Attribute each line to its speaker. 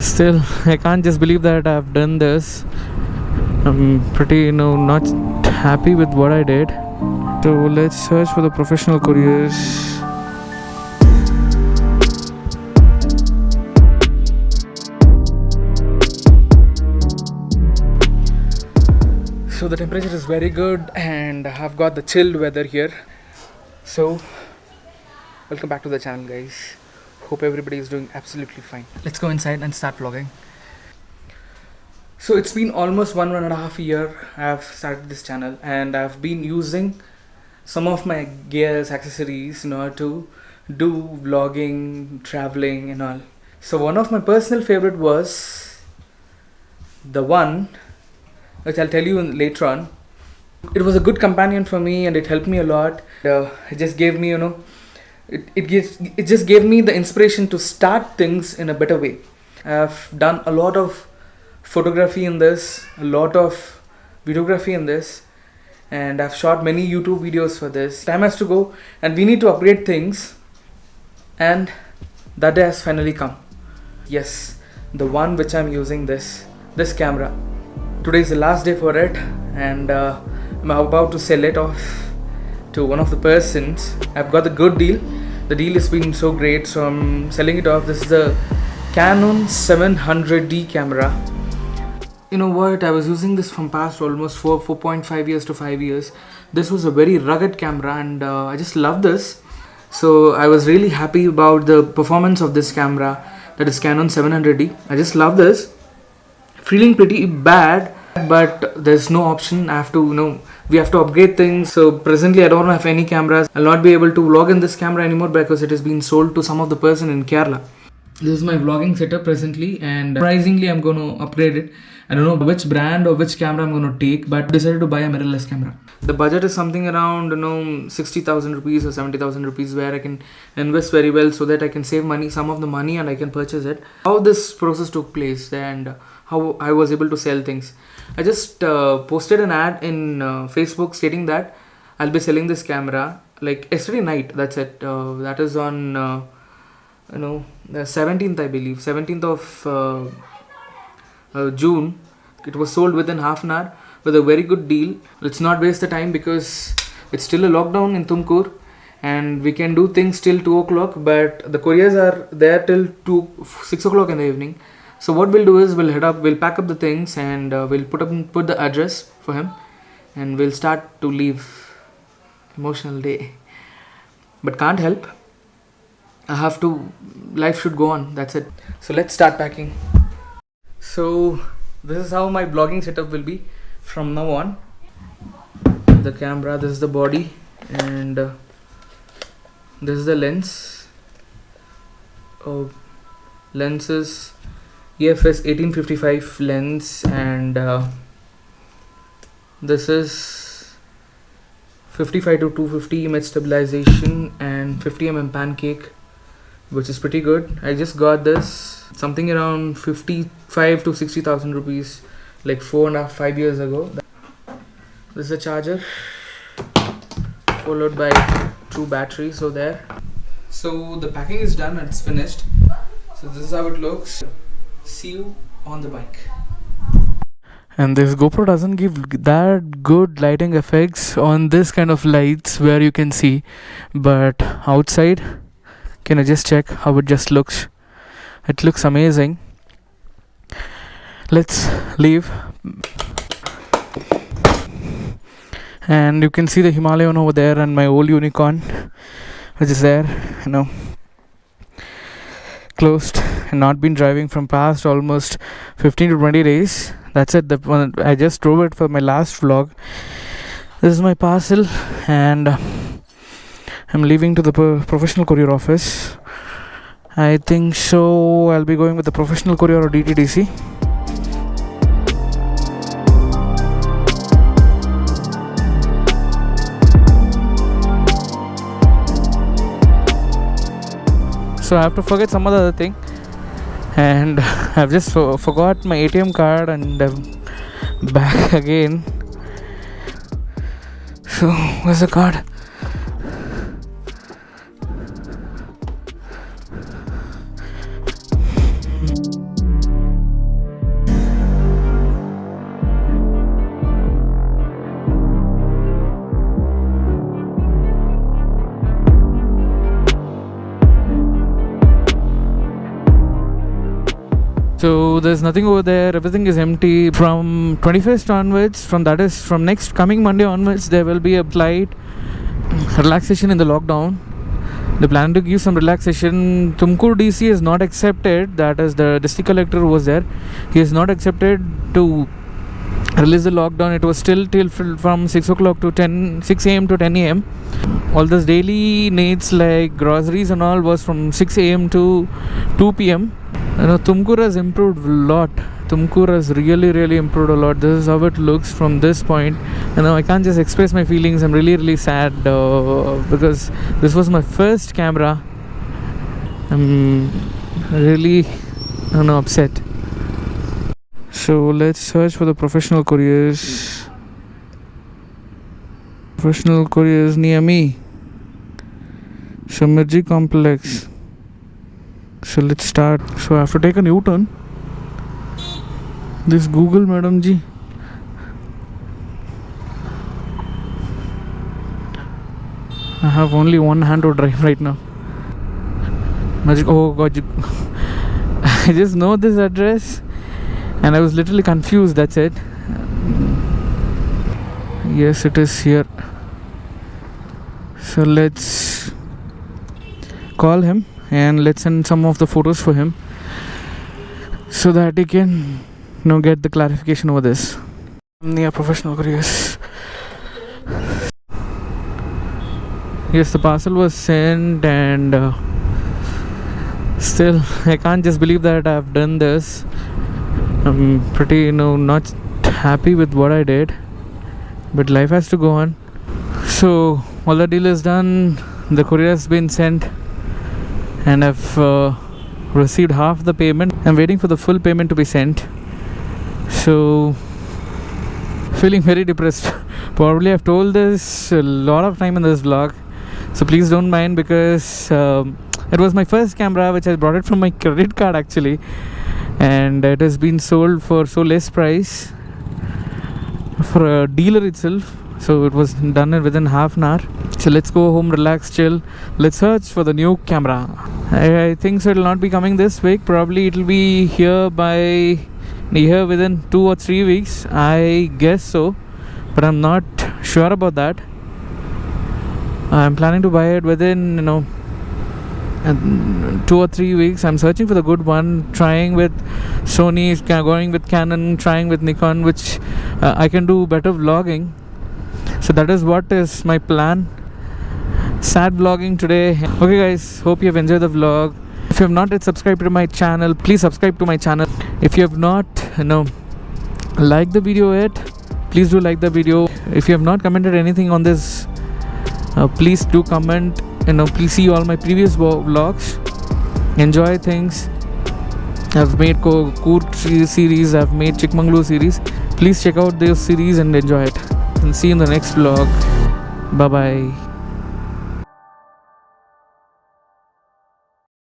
Speaker 1: Still, I can't just believe that I've done this. I'm pretty, not happy with what I did. So let's search for the professional couriers. So the temperature is very good and I've got the chilled weather here. So welcome back to the channel, guys. Hope everybody is doing absolutely fine. Let's go inside and start vlogging. So it's been almost 1.5 years I've started this channel, and I've been using some of my gears, accessories in order to do vlogging, traveling and all. So one of my personal favorite was the one which I'll tell you later on. It was a good companion for me and it helped me a lot. It just gave me, it just gave me the inspiration to start things in a better way. I've done a lot of photography in this, a lot of videography in this, and I've shot many YouTube videos for this. Time has to go and we need to upgrade things, and that day has finally come. Yes, the one which I'm using, this camera. Today is the last day for it, and I'm about to sell it off to one of the persons. I've got the good deal. The deal has been so great, so I'm selling it off. This is the Canon 700D camera. You know what, I was using this from past almost 4.5 years to 5 years. This was a very rugged camera, and I just love this. So I was really happy about the performance of this camera, that is Canon 700D. I just love this. Feeling pretty bad, but there's no option. I have to, we have to upgrade things. So presently I don't have any cameras. I'll not be able to vlog in this camera anymore because it has been sold to some of the person in Kerala. This is my vlogging setup presently, and surprisingly I'm going to upgrade it. I don't know which brand or which camera I'm going to take, but I decided to buy a mirrorless camera. The budget is something around 60,000 rupees or 70,000 rupees, where I can invest very well so that I can save some of the money and I can purchase it. How this process took place and how I was able to sell things. I just posted an ad in Facebook stating that I'll be selling this camera like yesterday night. That's it. That is on the 17th, I believe, 17th of June. It was sold within half an hour with a very good deal. Let's not waste the time because it's still a lockdown in Tumkur and we can do things till 2 o'clock, but the couriers are there till 6 o'clock in the evening. So what we'll do is we'll pack up the things and we'll put the address for him, and we'll start to leave. Emotional day, but can't help. I have to, life should go on, that's it. So let's start packing. So this is how my vlogging setup will be from now on. The camera, this is the body, and this is the lens. Lens is EFS 1855 lens, and this is 55 to 250 image stabilization and 50 mm pancake, which is pretty good. I just got this something around 55 to 60,000 rupees, like 4.5 years ago. This is a charger followed by 2 batteries. So there. So the packing is done and it's finished. So this is how it looks. See you on the bike. And this GoPro doesn't give that good lighting effects on this kind of lights where you can see, but outside, can I just check how it just looks? It looks amazing. Let's leave. And you can see the Himalayan over there and my old Unicorn, which is there, closed and not been driving from past almost 15 to 20 days. That's it. The one I just drove it for my last vlog. This is my parcel, and I'm leaving to the professional courier office. I think so I'll be going with the professional courier or DTDC. So I have to forget some other thing, and I've just forgot my ATM card, and I'm back again. So where's the card? So there's nothing over there, everything is empty. From 21st onwards, from next coming Monday onwards, there will be a slight relaxation in the lockdown. They plan to give some relaxation. Tumkur DC is not accepted, that is the district collector who was there, he is not accepted to release the lockdown. It was still till from 6 o'clock to 6 a.m. to 10 a.m. All this daily needs like groceries and all was from 6 a.m. to 2 p.m. Tumkur has improved a lot. Tumkur has really improved a lot. This is how it looks from this point. I can't just express my feelings. I'm really sad because this was my first camera. I'm really upset. So let's search for the professional couriers. Professional couriers near me. Samirji Complex. So let's start. So I have to take a U-turn. This Google Madam Ji. I have only one hand to drive right now. Oh God, I just know this address and I was literally confused, that's it. Yes, it is here. So let's call him and let's send some of the photos for him so that he can get the clarification over this. Near professional couriers. Yes, the parcel was sent and still I can't just believe that I've done this. I'm pretty not happy with what I did, but life has to go on. So all the deal is done, the courier has been sent and I've received half the payment. I'm waiting for the full payment to be sent. So feeling very depressed. Probably I've told this a lot of time in this vlog, so please don't mind, because it was my first camera which I brought it from my credit card actually, and it has been sold for so less price for a dealer itself. So it was done within half an hour. So let's go home, relax, chill. Let's search for the new camera. I think so it'll not be coming this week. Probably it'll be here within 2 or 3 weeks, I guess so, but I'm not sure about that. I'm planning to buy it within 2 or 3 weeks. I'm searching for the good one, trying with Sony, going with Canon, trying with Nikon, which I can do better vlogging. So that is what is my plan. Sad vlogging today. Okay guys, hope you have enjoyed the vlog. If you have not yet subscribed to my channel, please subscribe to my channel. If you have not liked the video yet, please do like the video. If you have not commented anything on this, please do comment. Please see all my previous vlogs, enjoy things. I've made Coorg series, I've made Chikmagalur series. Please check out those series and enjoy it, and see you in the next vlog. Bye bye.